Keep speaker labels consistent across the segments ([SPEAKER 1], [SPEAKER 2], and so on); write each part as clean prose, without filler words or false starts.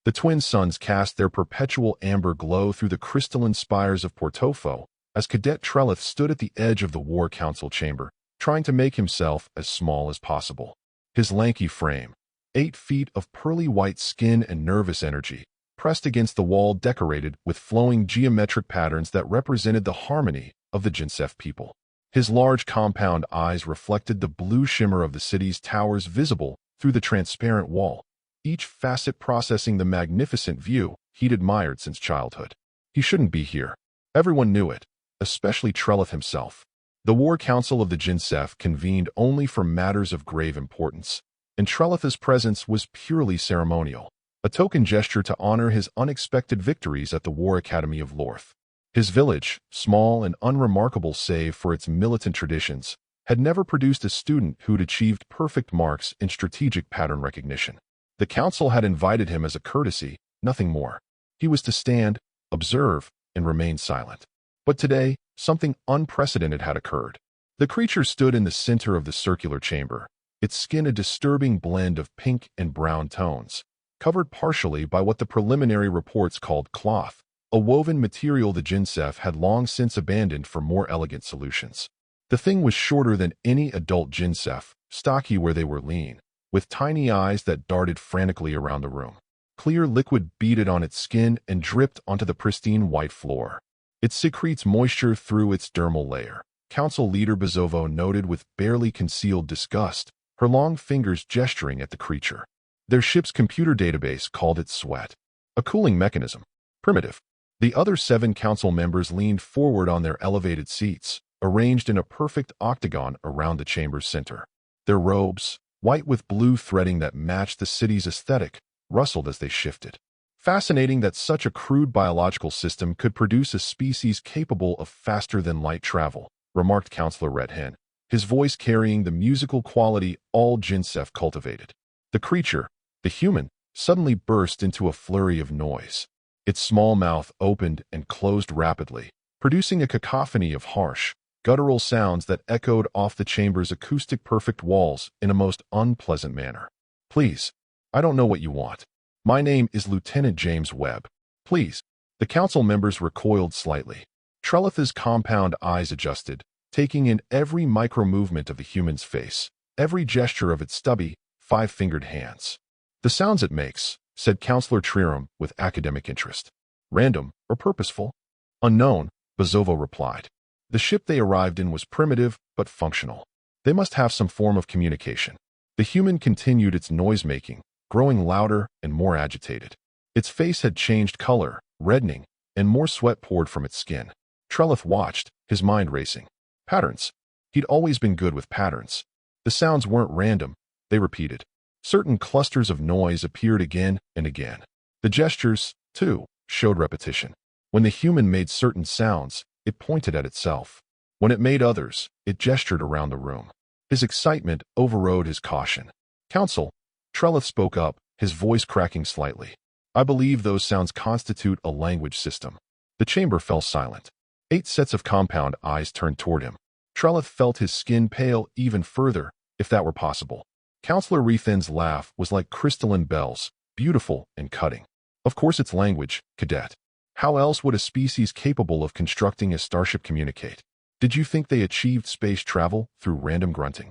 [SPEAKER 1] The twin suns cast their perpetual amber glow through the crystalline spires of Portofo as Cadet Trelith stood at the edge of the War Council chamber, trying to make himself as small as possible. His lanky frame, 8 feet of pearly white skin and nervous energy, pressed against the wall decorated with flowing geometric patterns that represented the harmony of the Jinsef people. His large compound eyes reflected the blue shimmer of the city's towers visible through the transparent wall, each facet processing the magnificent view he'd admired since childhood. He shouldn't be here. Everyone knew it, especially Trelith himself. The War Council of the Jinsef convened only for matters of grave importance, and Trelith's presence was purely ceremonial, a token gesture to honor his unexpected victories at the War Academy of Lorth. His village, small and unremarkable save for its militant traditions, had never produced a student who'd achieved perfect marks in strategic pattern recognition. The council had invited him as a courtesy, nothing more. He was to stand, observe, and remain silent. But today, something unprecedented had occurred. The creature stood in the center of the circular chamber, its skin a disturbing blend of pink and brown tones, covered partially by what the preliminary reports called cloth, a woven material the Jinsef had long since abandoned for more elegant solutions. The thing was shorter than any adult Jinsef, stocky where they were lean, with tiny eyes that darted frantically around the room. Clear liquid beaded on its skin and dripped onto the pristine white floor. It secretes moisture through its dermal layer, Council Leader Bozovo noted with barely concealed disgust, her long fingers gesturing at the creature. Their ship's computer database called it sweat. A cooling mechanism. Primitive. The other 7 council members leaned forward on their elevated seats, arranged in a perfect octagon around the chamber's center. Their robes, white with blue threading that matched the city's aesthetic, rustled as they shifted. Fascinating that such a crude biological system could produce a species capable of faster-than-light travel, remarked Counselor Red Hen, his voice carrying the musical quality all Jinsef cultivated. The creature, the human, suddenly burst into a flurry of noise. Its small mouth opened and closed rapidly, producing a cacophony of harsh, guttural sounds that echoed off the chamber's acoustic-perfect walls in a most unpleasant manner. Please, I don't know what you want. My name is Lieutenant James Webb. Please. The council members recoiled slightly. Trelith's compound eyes adjusted, taking in every micro-movement of the human's face, every gesture of its stubby, 5-fingered hands. The sounds it makes, said Counselor Trirum with academic interest. Random or purposeful? Unknown, Bozovo replied. The ship they arrived in was primitive but functional. They must have some form of communication. The human continued its noise-making, growing louder and more agitated. Its face had changed color, reddening, and more sweat poured from its skin. Trelith watched, his mind racing. Patterns. He'd always been good with patterns. The sounds weren't random, they repeated. Certain clusters of noise appeared again and again. The gestures, too, showed repetition. When the human made certain sounds, it pointed at itself. When it made others, it gestured around the room. His excitement overrode his caution. Council, Trelith spoke up, his voice cracking slightly. I believe those sounds constitute a language system. The chamber fell silent. 8 sets of compound eyes turned toward him. Trelith felt his skin pale even further, if that were possible. Counselor Rethen's laugh was like crystalline bells, beautiful and cutting. Of course it's language, Cadet. How else would a species capable of constructing a starship communicate? Did you think they achieved space travel through random grunting?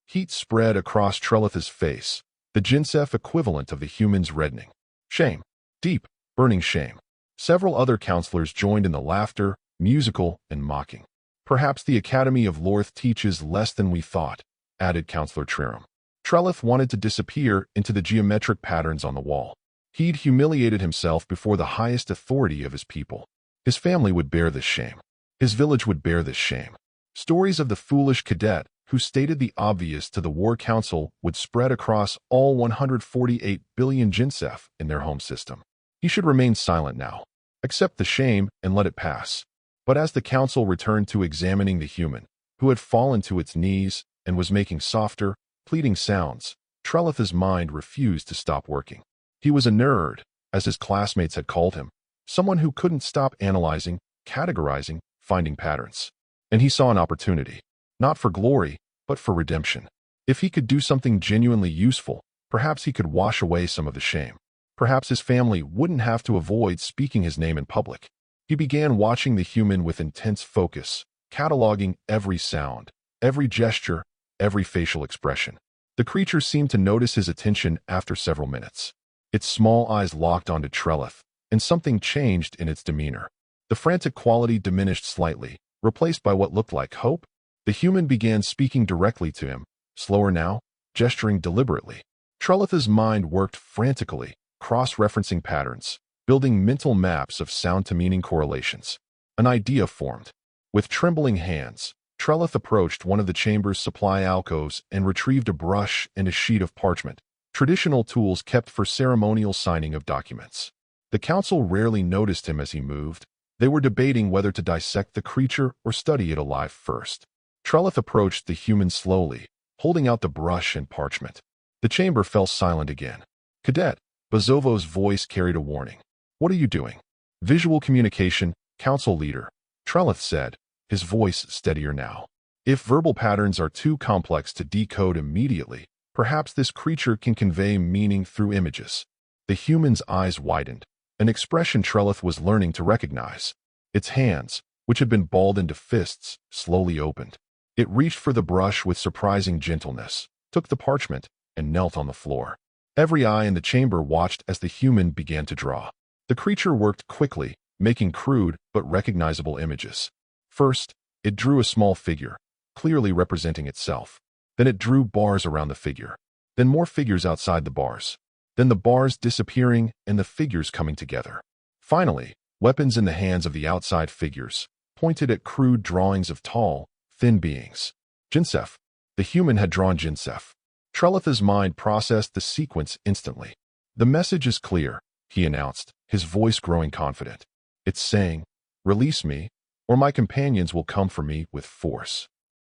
[SPEAKER 1] Heat spread across Trelith's face, the Jinsef equivalent of the human's reddening. Shame. Deep, burning shame. Several other counselors joined in the laughter, musical and mocking. Perhaps the Academy of Lorth teaches less than we thought, added Counselor Trirum. Trelith wanted to disappear into the geometric patterns on the wall. He'd humiliated himself before the highest authority of his people. His family would bear this shame. His village would bear this shame. Stories of the foolish cadet who stated the obvious to the War Council would spread across all 148 billion Jinsef in their home system. He should remain silent now. Accept the shame and let it pass. But as the council returned to examining the human, who had fallen to its knees and was making softer, pleading sounds, Trelith's mind refused to stop working. He was a nerd, as his classmates had called him, someone who couldn't stop analyzing, categorizing, finding patterns. And he saw an opportunity, not for glory, but for redemption. If he could do something genuinely useful, perhaps he could wash away some of the shame. Perhaps his family wouldn't have to avoid speaking his name in public. He began watching the human with intense focus, cataloging every sound, every gesture, every facial expression. The creature seemed to notice his attention after several minutes. Its small eyes locked onto Trelith, and something changed in its demeanor. The frantic quality diminished slightly, replaced by what looked like hope. The human began speaking directly to him, slower now, gesturing deliberately. Trelith's mind worked frantically, cross-referencing patterns, building mental maps of sound-to-meaning correlations. An idea formed. With trembling hands, Trelith approached one of the chamber's supply alcoves and retrieved a brush and a sheet of parchment, traditional tools kept for ceremonial signing of documents. The council rarely noticed him as he moved. They were debating whether to dissect the creature or study it alive first. Trelith approached the human slowly, holding out the brush and parchment. The chamber fell silent again. "Cadet," Bazovo's voice carried a warning. "What are you doing?" "Visual communication, council leader," Trelith said, his voice steadier now. "If verbal patterns are too complex to decode immediately, perhaps this creature can convey meaning through images." The human's eyes widened, an expression Trelith was learning to recognize. Its hands, which had been balled into fists, slowly opened. It reached for the brush with surprising gentleness, took the parchment, and knelt on the floor. Every eye in the chamber watched as the human began to draw. The creature worked quickly, making crude but recognizable images. First, it drew a small figure, clearly representing itself. Then it drew bars around the figure. Then more figures outside the bars. Then the bars disappearing and the figures coming together. Finally, weapons in the hands of the outside figures, pointed at crude drawings of tall, thin beings. Jinsef. The human had drawn Jinsef. Trelith's mind processed the sequence instantly. "The message is clear," he announced, his voice growing confident. "It's saying, release me, or my companions will come for me with force."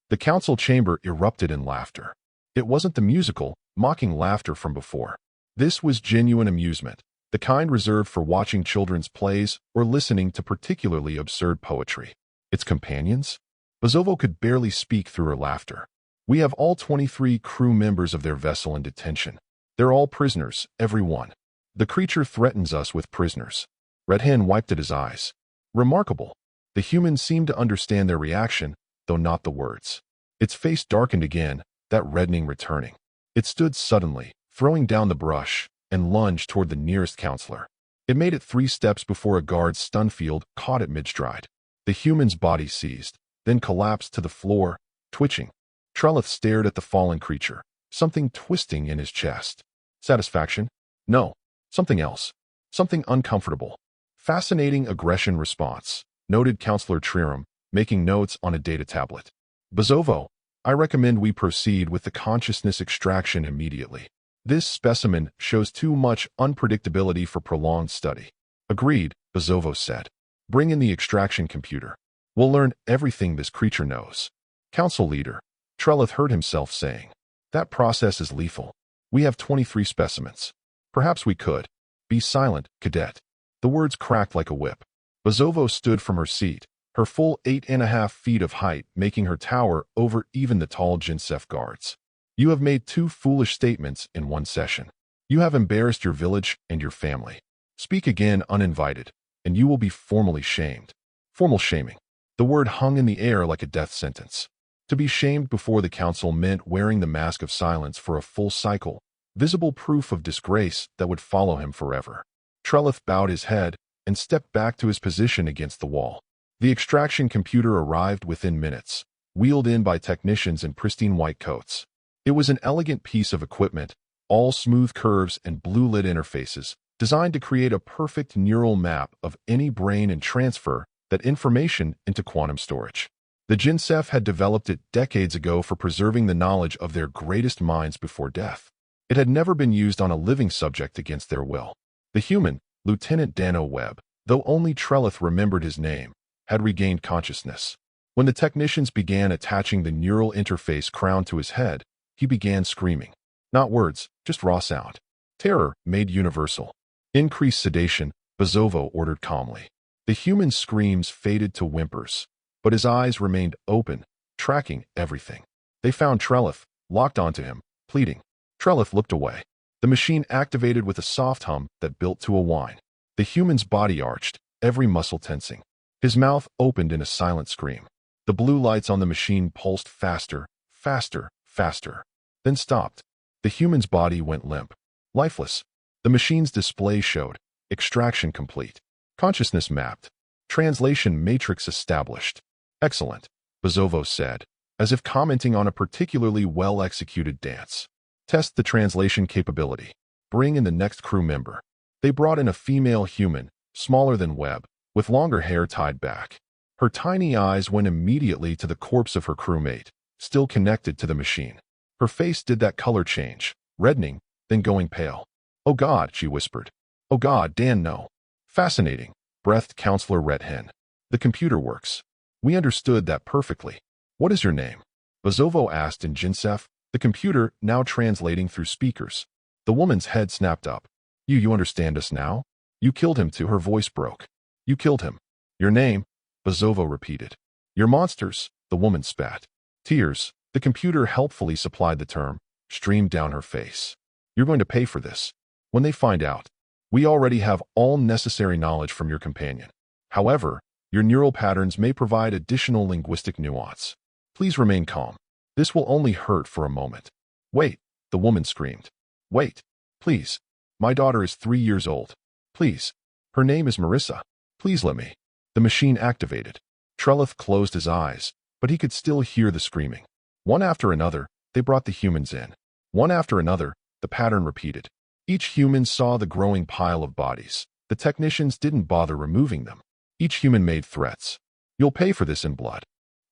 [SPEAKER 1] The council chamber erupted in laughter. It wasn't the musical, mocking laughter from before. This was genuine amusement, the kind reserved for watching children's plays or listening to particularly absurd poetry. Its companions? Bazovo could barely speak through her laughter. "We have all 23 crew members of their vessel in detention. They're all prisoners, every one. The creature threatens us with prisoners." Red Hen wiped at his eyes. "Remarkable." The human seemed to understand their reaction, though not the words. Its face darkened again, that reddening returning. It stood suddenly, throwing down the brush, and lunged toward the nearest counselor. It made it 3 steps before a guard's stun field caught it mid-stride. The human's body seized, then collapsed to the floor, twitching. Trelith stared at the fallen creature, something twisting in his chest. Satisfaction? No. Something else. Something uncomfortable. "Fascinating aggression response," noted Counselor Trirum, making notes on a data tablet. "Bazovo, I recommend we proceed with the consciousness extraction immediately. This specimen shows too much unpredictability for prolonged study." "Agreed," Bazovo said. "Bring in the extraction computer. We'll learn everything this creature knows." "Council leader," Trelith heard himself saying. "That process is lethal. We have 23 specimens. Perhaps we could." "Be silent, cadet." The words cracked like a whip. Bazovo stood from her seat, her full 8.5 feet of height making her tower over even the tall Jinsef guards. "You have made 2 foolish statements in one session. You have embarrassed your village and your family. Speak again uninvited, and you will be formally shamed." Formal shaming. The word hung in the air like a death sentence. To be shamed before the council meant wearing the mask of silence for a full cycle, visible proof of disgrace that would follow him forever. Trelith bowed his head and stepped back to his position against the wall. The extraction computer arrived within minutes, wheeled in by technicians in pristine white coats. It was an elegant piece of equipment, all smooth curves and blue-lit interfaces, designed to create a perfect neural map of any brain and transfer that information into quantum storage. The Jinsef had developed it decades ago for preserving the knowledge of their greatest minds before death. It had never been used on a living subject against their will. The human, Lieutenant Dano Webb, though only Trelith remembered his name, had regained consciousness. When the technicians began attaching the neural interface crown to his head, he began screaming. Not words, just raw sound. Terror made universal. "Increase sedation," Bazovo ordered calmly. The human's screams faded to whimpers, but his eyes remained open, tracking everything. They found Trelith, locked onto him, pleading. Trelith looked away. The machine activated with a soft hum that built to a whine. The human's body arched, every muscle tensing. His mouth opened in a silent scream. The blue lights on the machine pulsed faster, faster, faster, then stopped. The human's body went limp, lifeless. The machine's display showed, extraction complete, consciousness mapped, translation matrix established. Excellent, Bozovo said, as if commenting on a particularly well-executed dance. Test the translation capability. Bring in the next crew member. They brought in a female human, smaller than Webb, with longer hair tied back. Her tiny eyes went immediately to the corpse of her crewmate, still connected to the machine. Her face did that color change, reddening, then going pale. "Oh God," she whispered. "Oh God, Dan, no." "Fascinating," breathed Counselor Redhen. "The computer works. We understood that perfectly. What is your name?" Bozovo asked in Jinsef, the computer now translating through speakers. The woman's head snapped up. You understand us now? You killed him too." Her voice broke. "You killed him." "Your name?" Bozovo repeated. "You're monsters," the woman spat. Tears, the computer helpfully supplied the term, streamed down her face. "You're going to pay for this. When they find out, we already have all necessary knowledge from your companion. However, your neural patterns may provide additional linguistic nuance. Please remain calm. This will only hurt for a moment." "Wait," the woman screamed. "Wait. Please. My daughter is 3 years old. Please. Her name is Marissa. Please let me." The machine activated. Trelith closed his eyes, but he could still hear the screaming. One after another, they brought the humans in. One after another, the pattern repeated. Each human saw the growing pile of bodies. The technicians didn't bother removing them. Each human made threats. "You'll pay for this in blood.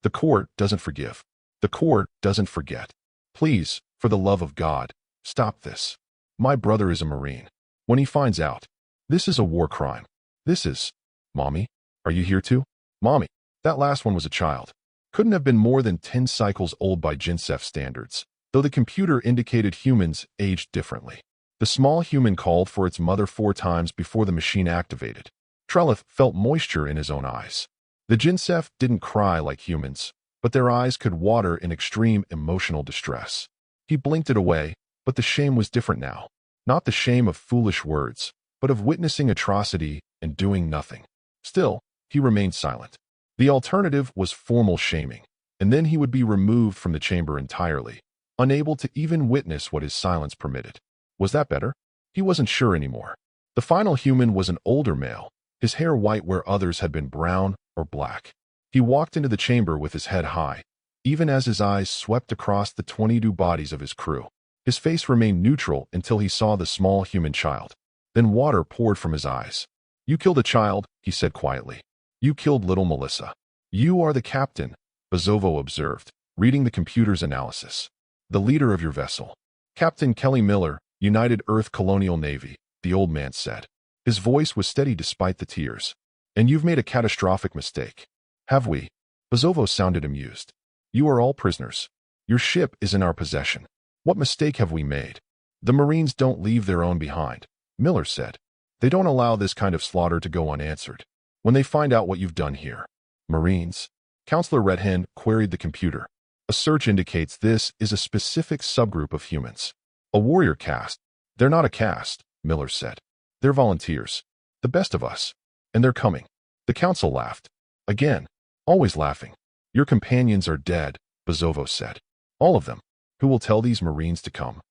[SPEAKER 1] The court doesn't forgive. The court doesn't forget. Please, for the love of God, stop this. My brother is a Marine. When he finds out, this is a war crime. This is... Mommy, are you here too? Mommy." That last one was a child. Couldn't have been more than 10 cycles old by Jinsef standards, though the computer indicated humans aged differently. The small human called for its mother 4 times before the machine activated. Trelith felt moisture in his own eyes. The Jinsef didn't cry like humans, but their eyes could water in extreme emotional distress. He blinked it away, but the shame was different now. Not the shame of foolish words, but of witnessing atrocity and doing nothing. Still, he remained silent. The alternative was formal shaming, and then he would be removed from the chamber entirely, unable to even witness what his silence permitted. Was that better? He wasn't sure anymore. The final human was an older male, his hair white where others had been brown or black. He walked into the chamber with his head high, even as his eyes swept across the 22 bodies of his crew. His face remained neutral until he saw the small human child. Then water poured from his eyes. "You killed a child," he said quietly. "You killed little Melissa. You are the captain," Bozovo observed, reading the computer's analysis. "The leader of your vessel. Captain Kelly Miller, United Earth Colonial Navy," the old man said. His voice was steady despite the tears. "And you've made a catastrophic mistake." "Have we?" Bozovo sounded amused. "You are all prisoners. Your ship is in our possession. What mistake have we made?" "The Marines don't leave their own behind," Miller said. "They don't allow this kind of slaughter to go unanswered. When they find out what you've done here." "Marines?" Counselor Redhen queried the computer. "A search indicates this is a specific subgroup of humans. A warrior caste." "They're not a caste," Miller said. "They're volunteers. The best of us. And they're coming." The council laughed. Again, always laughing. "Your companions are dead," Bozovo said. "All of them. Who will tell these Marines to come?"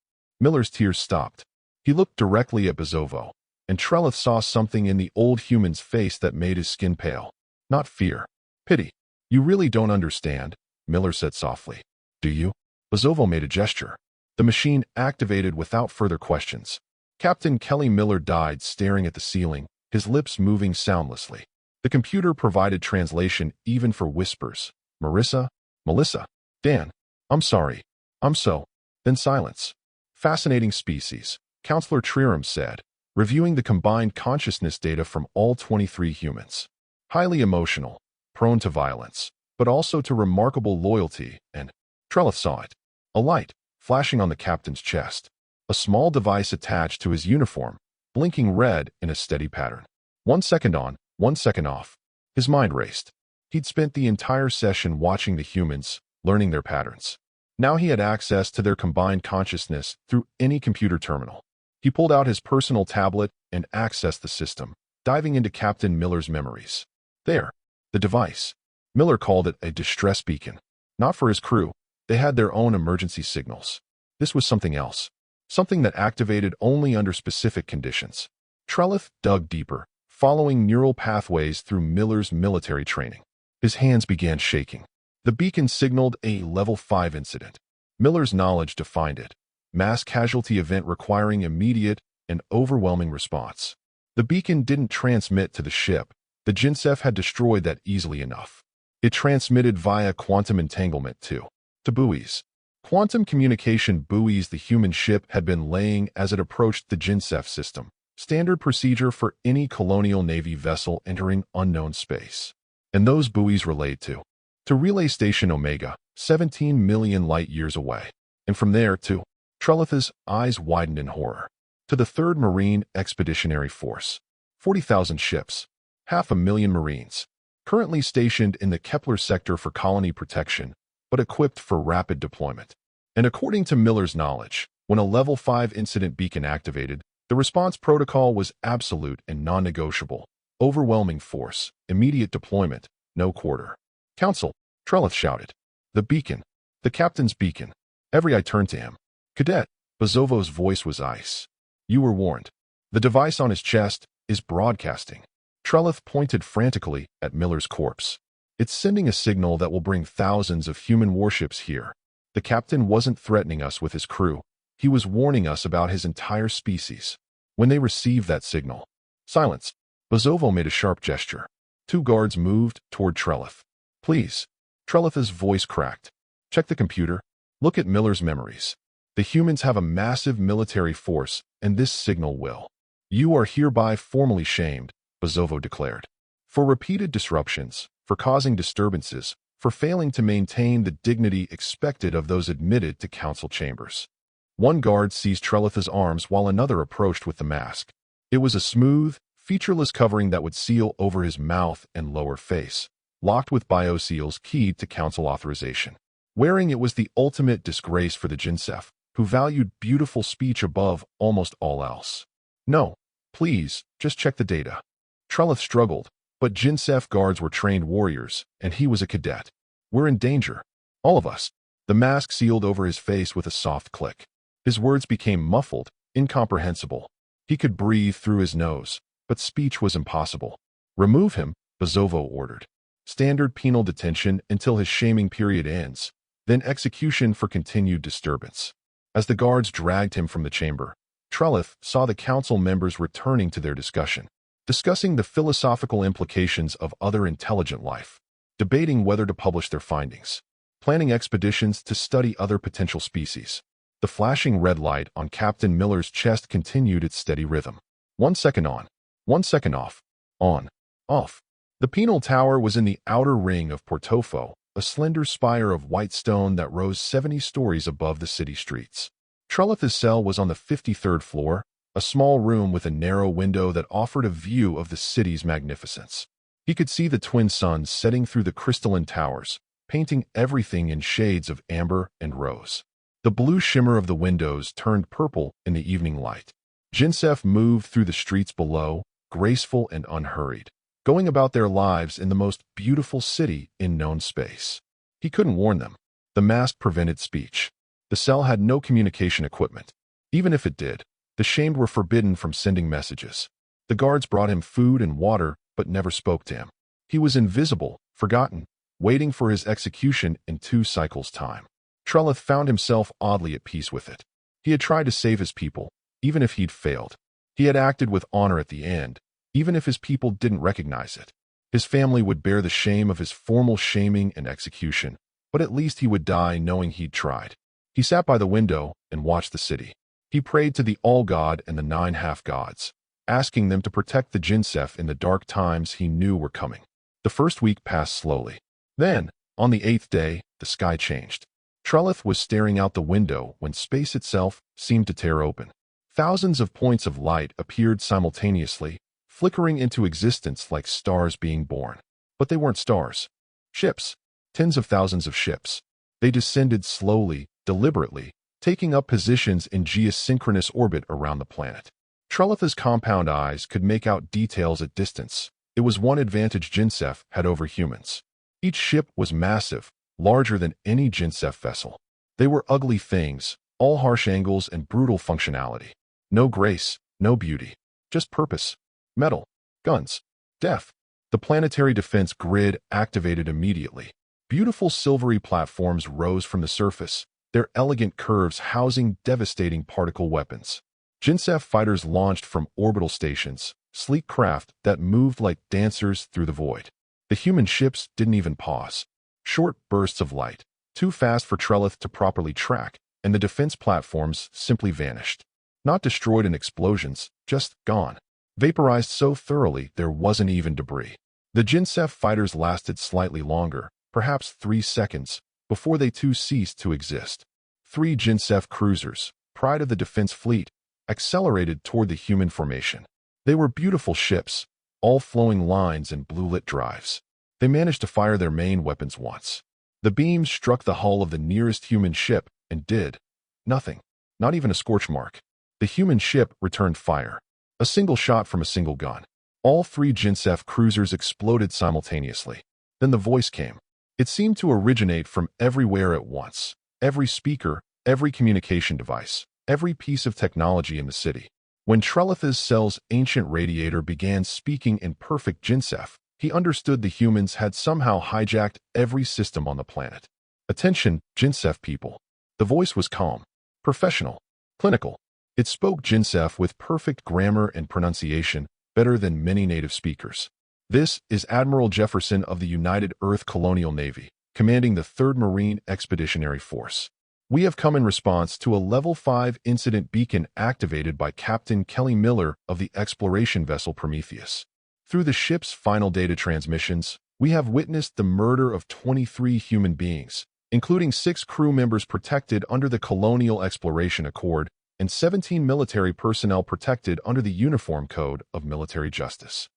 [SPEAKER 1] Miller's tears stopped. He looked directly at Bozovo, and Trelith saw something in the old human's face that made his skin pale. Not fear. Pity. "You really don't understand," Miller said softly. "Do you?" Bozovo made a gesture. The machine activated without further questions. Captain Kelly Miller died staring at the ceiling, his lips moving soundlessly. The computer provided translation even for whispers. "Marissa? Melissa? Dan? I'm sorry. I'm so..." Then silence. "Fascinating species," Counselor Triram said, reviewing the combined consciousness data from all 23 humans. "Highly emotional, prone to violence, but also to remarkable loyalty and..." Trelith saw it. A light, flashing on the captain's chest. A small device attached to his uniform, blinking red in a steady pattern. 1 second on, 1 second off. His mind raced. He'd spent the entire session watching the humans, learning their patterns. Now he had access to their combined consciousness through any computer terminal. He pulled out his personal tablet and accessed the system, diving into Captain Miller's memories. There, the device. Miller called it a distress beacon. Not for his crew. They had their own emergency signals. This was something else. Something that activated only under specific conditions. Trelith dug deeper, following neural pathways through Miller's military training. His hands began shaking. The beacon signaled a Level 5 incident. Miller's knowledge defined it. Mass casualty event requiring immediate and overwhelming response. The beacon didn't transmit to the ship. The Jinsef had destroyed that easily enough. It transmitted via quantum entanglement to buoys. Quantum communication buoys the human ship had been laying as it approached the Jinsef system. Standard procedure for any colonial navy vessel entering unknown space. And those buoys relayed to Relay Station Omega, 17 million light-years away. And from there to Trelith's eyes widened in horror. To the 3rd Marine Expeditionary Force. 40,000 ships. 500,000 Marines. Currently stationed in the Kepler sector for colony protection, but equipped for rapid deployment. And according to Miller's knowledge, when a Level 5 incident beacon activated, the response protocol was absolute and non-negotiable. Overwhelming force, immediate deployment, no quarter. Council, Trelith shouted. The beacon. The captain's beacon. Every eye turned to him. Cadet, Bozovo's voice was ice. You were warned. The device on his chest is broadcasting. Trelith pointed frantically at Miller's corpse. It's sending a signal that will bring thousands of human warships here. The captain wasn't threatening us with his crew. He was warning us about his entire species. When they received that signal. Silence. Bozovo made a sharp gesture. 2 guards moved toward Trelith. Please. Trelith's voice cracked. Check the computer. Look at Miller's memories. The humans have a massive military force, and this signal will. You are hereby formally shamed, Bozovo declared. For repeated disruptions, for causing disturbances, for failing to maintain the dignity expected of those admitted to council chambers. One guard seized Trelith's arms while another approached with the mask. It was a smooth, featureless covering that would seal over his mouth and lower face, locked with bioseals keyed to council authorization. Wearing it was the ultimate disgrace for the Jinsef, who valued beautiful speech above almost all else. No, please, just check the data. Trelith struggled, but Jinsef guards were trained warriors, and he was a cadet. We're in danger. All of us. The mask sealed over his face with a soft click. His words became muffled, incomprehensible. He could breathe through his nose, but speech was impossible. Remove him, Bozovo ordered. Standard penal detention until his shaming period ends, then execution for continued disturbance. As the guards dragged him from the chamber, Trelith saw the council members returning to their discussion, discussing the philosophical implications of other intelligent life, debating whether to publish their findings, planning expeditions to study other potential species. The flashing red light on Captain Miller's chest continued its steady rhythm. 1 second on, 1 second off, on, off. The penal tower was in the outer ring of Portofo, a slender spire of white stone that rose 70 stories above the city streets. Trelith's cell was on the 53rd floor, a small room with a narrow window that offered a view of the city's magnificence. He could see the twin suns setting through the crystalline towers, painting everything in shades of amber and rose. The blue shimmer of the windows turned purple in the evening light. Jinsef moved through the streets below, graceful and unhurried, going about their lives in the most beautiful city in known space. He couldn't warn them. The mask prevented speech. The cell had no communication equipment. Even if it did, the shamed were forbidden from sending messages. The guards brought him food and water, but never spoke to him. He was invisible, forgotten, waiting for his execution in 2 cycles' time. Trelith found himself oddly at peace with it. He had tried to save his people, even if he'd failed. He had acted with honor at the end, even if his people didn't recognize it. His family would bear the shame of his formal shaming and execution, but at least he would die knowing he'd tried. He sat by the window and watched the city. He prayed to the All-God and the 9 half-gods, asking them to protect the Jinsef in the dark times he knew were coming. The first week passed slowly. Then, on the 8th day, the sky changed. Trelith was staring out the window when space itself seemed to tear open. Thousands of points of light appeared simultaneously, flickering into existence like stars being born. But they weren't stars. Ships. Tens of thousands of ships. They descended slowly, deliberately, taking up positions in geosynchronous orbit around the planet. Trelith's compound eyes could make out details at distance. It was one advantage Jinsef had over humans. Each ship was massive, larger than any Jinsef vessel. They were ugly things, all harsh angles and brutal functionality. No grace, no beauty, just purpose. Metal, guns, death. The planetary defense grid activated immediately. Beautiful silvery platforms rose from the surface, their elegant curves housing devastating particle weapons. Jinsef fighters launched from orbital stations, sleek craft that moved like dancers through the void. The human ships didn't even pause. Short bursts of light, too fast for Trelith to properly track, and the defense platforms simply vanished. Not destroyed in explosions, just gone. Vaporized so thoroughly there wasn't even debris. The Jinsef fighters lasted slightly longer, perhaps 3 seconds, before they too ceased to exist. 3 Jinsef cruisers, pride of the defense fleet, accelerated toward the human formation. They were beautiful ships, all flowing lines and blue-lit drives. They managed to fire their main weapons once. The beams struck the hull of the nearest human ship and did nothing, not even a scorch mark. The human ship returned fire. A single shot from a single gun. All 3 Jinsef cruisers exploded simultaneously. Then the voice came. It seemed to originate from everywhere at once. Every speaker, every communication device, every piece of technology in the city. When Trelith's cell's ancient radiator began speaking in perfect Jinsef, he understood the humans had somehow hijacked every system on the planet. Attention, Jinsef people. The voice was calm, professional, clinical. It spoke Jinsef with perfect grammar and pronunciation, better than many native speakers. This is Admiral Jefferson of the United Earth Colonial Navy, commanding the 3rd Marine Expeditionary Force. We have come in response to a Level 5 incident beacon activated by Captain Kelly Miller of the exploration vessel Prometheus. Through the ship's final data transmissions, we have witnessed the murder of 23 human beings, including 6 crew members protected under the Colonial Exploration Accord and 17 military personnel protected under the Uniform Code of Military Justice.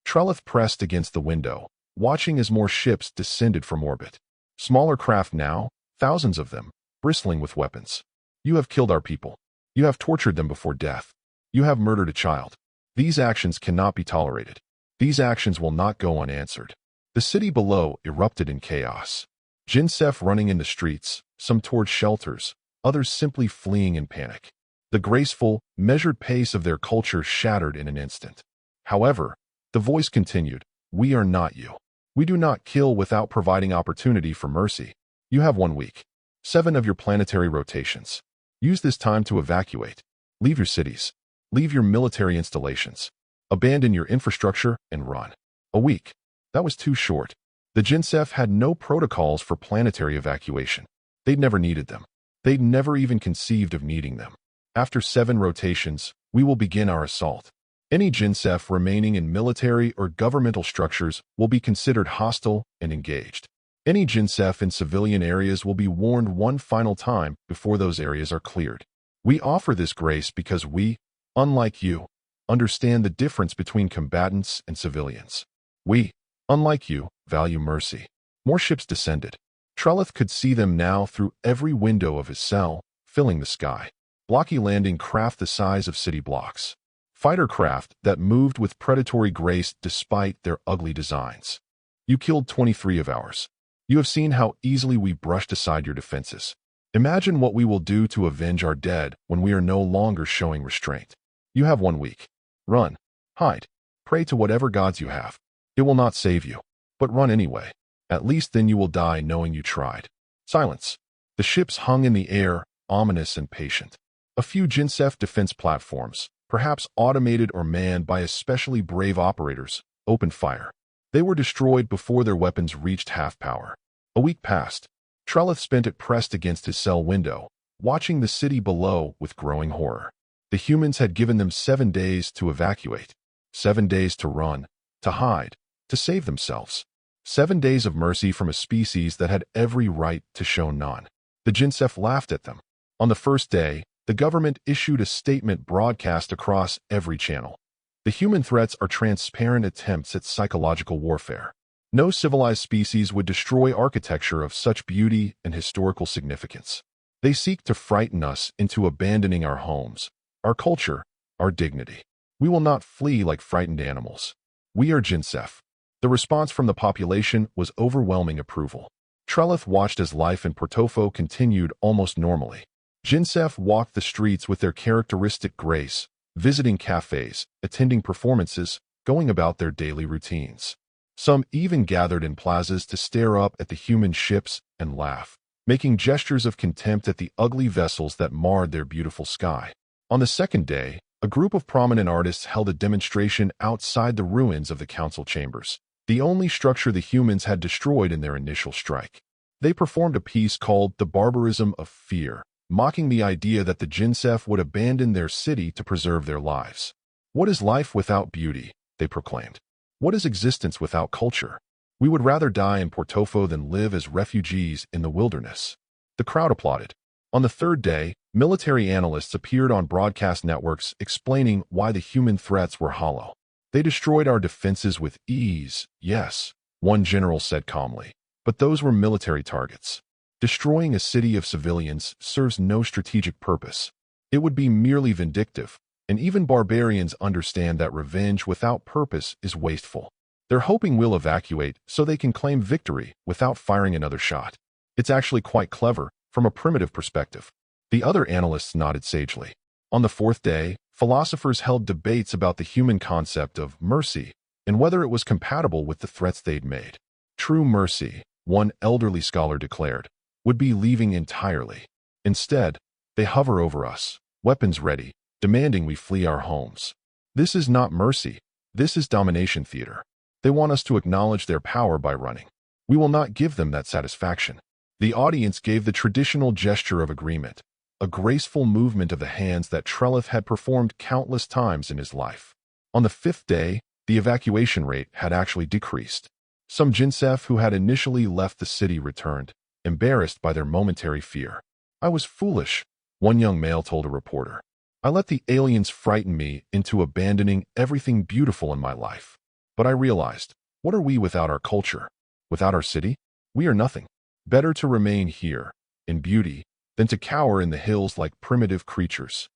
[SPEAKER 1] Trelith pressed against the window, watching as more ships descended from orbit. Smaller craft now, thousands of them, bristling with weapons. You have killed our people. You have tortured them before death. You have murdered a child. These actions cannot be tolerated. These actions will not go unanswered. The city below erupted in chaos. Jinsef running in the streets, some toward shelters, others simply fleeing in panic. The graceful, measured pace of their culture shattered in an instant. However, the voice continued, "We are not you. We do not kill without providing opportunity for mercy. You have 1 week. 7 of your planetary rotations. Use this time to evacuate. Leave your cities. Leave your military installations. Abandon your infrastructure and run." A week. That was too short. The Jinsef had no protocols for planetary evacuation. They'd never needed them. They'd never even conceived of needing them. After 7 rotations, we will begin our assault. Any Jinsef remaining in military or governmental structures will be considered hostile and engaged. Any Jinsef in civilian areas will be warned one final time before those areas are cleared. We offer this grace because we, unlike you, understand the difference between combatants and civilians. We, unlike you, value mercy. More ships descended. Trelith could see them now through every window of his cell, filling the sky. Blocky landing craft the size of city blocks. Fighter craft that moved with predatory grace despite their ugly designs. You killed 23 of ours. You have seen how easily we brushed aside your defenses. Imagine what we will do to avenge our dead when we are no longer showing restraint. You have 1 week. Run. Hide. Pray to whatever gods you have. It will not save you. But run anyway. At least then you will die knowing you tried. Silence. The ships hung in the air, ominous and patient. A few Jinsef defense platforms, perhaps automated or manned by especially brave operators, opened fire. They were destroyed before their weapons reached half power. A week passed. Trelith spent it pressed against his cell window, watching the city below with growing horror. The humans had given them 7 days to evacuate, 7 days to run, to hide, to save themselves. 7 days of mercy from a species that had every right to show none. The Jinsef laughed at them. On the first day, the government issued a statement broadcast across every channel. The human threats are transparent attempts at psychological warfare. No civilized species would destroy architecture of such beauty and historical significance. They seek to frighten us into abandoning our homes, our culture, our dignity. We will not flee like frightened animals. We are Jinsef. The response from the population was overwhelming approval. Trelith watched as life in Portofo continued almost normally. Jinsef walked the streets with their characteristic grace, visiting cafes, attending performances, going about their daily routines. Some even gathered in plazas to stare up at the human ships and laugh, making gestures of contempt at the ugly vessels that marred their beautiful sky. On the second day, a group of prominent artists held a demonstration outside the ruins of the council chambers, the only structure the humans had destroyed in their initial strike. They performed a piece called The Barbarism of Fear, mocking the idea that the Jinsef would abandon their city to preserve their lives. What is life without beauty? They proclaimed. What is existence without culture? We would rather die in Portofo than live as refugees in the wilderness. The crowd applauded. On the third day, military analysts appeared on broadcast networks explaining why the human threats were hollow. They destroyed our defenses with ease, yes, one general said calmly, but those were military targets. Destroying a city of civilians serves no strategic purpose. It would be merely vindictive, and even barbarians understand that revenge without purpose is wasteful. They're hoping we'll evacuate so they can claim victory without firing another shot. It's actually quite clever from a primitive perspective. The other analysts nodded sagely. On the fourth day, philosophers held debates about the human concept of mercy and whether it was compatible with the threats they'd made. True mercy, one elderly scholar declared, would be leaving entirely. Instead, they hover over us, weapons ready, demanding we flee our homes. This is not mercy. This is domination theater. They want us to acknowledge their power by running. We will not give them that satisfaction. The audience gave the traditional gesture of agreement, a graceful movement of the hands that Trelith had performed countless times in his life. On the fifth day, the evacuation rate had actually decreased. Some Jinsef who had initially left the city returned, embarrassed by their momentary fear. I was foolish, one young male told a reporter. I let the aliens frighten me into abandoning everything beautiful in my life. But I realized, what are we without our culture? Without our city? We are nothing. Better to remain here, in beauty, than to cower in the hills like primitive creatures.